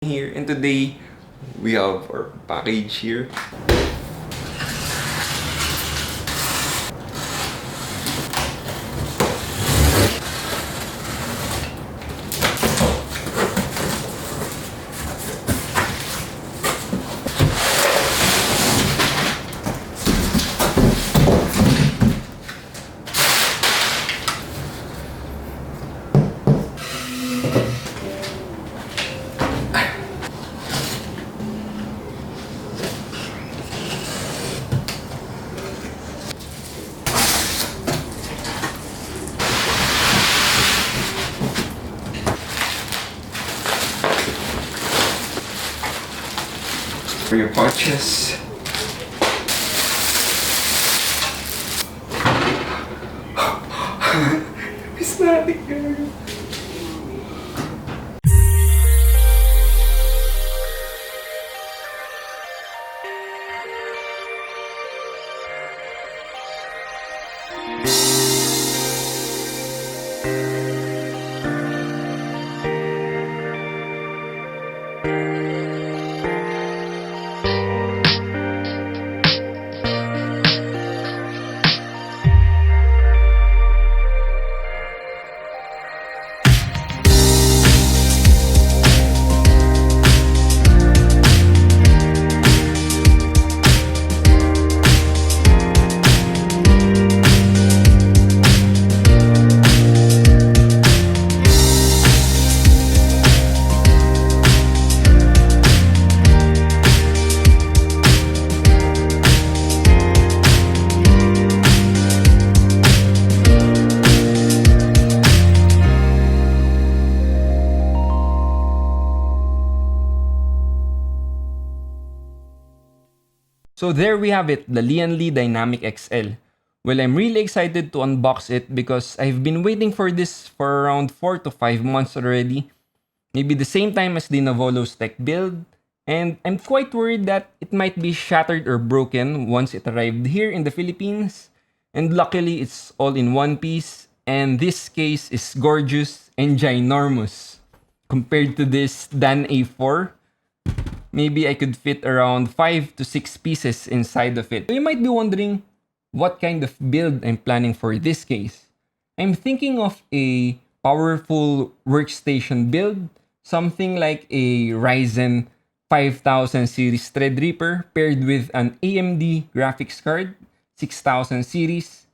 Here, and today we have our package here. For your pouches. It's not a girl. So there we have it, the Lian-Li Dynamic XL. Well, I'm really excited to unbox it because I've been waiting for this for around 4 to 5 months already. Maybe the same time as the Novolo's tech build. And I'm quite worried that it might be shattered or broken once it arrived here in the Philippines. And luckily, it's all in one piece. And this case is gorgeous and ginormous. Compared to this Dan A4, maybe I could fit around 5 to 6 pieces inside of it. So you might be wondering what kind of build I'm planning for this case. I'm thinking of a powerful workstation build, something like a Ryzen 5000 series Threadripper paired with an AMD graphics card, 6000 series,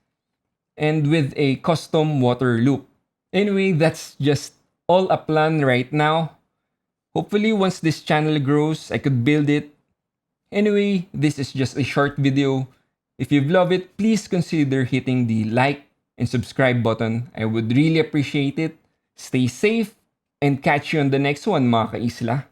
and with a custom water loop. Anyway, that's just all a plan right now. Hopefully, once this channel grows, I could build it. Anyway, this is just a short video. If you've loved it, please consider hitting the like and subscribe button. I would really appreciate it. Stay safe and catch you on the next one, mga kaisla.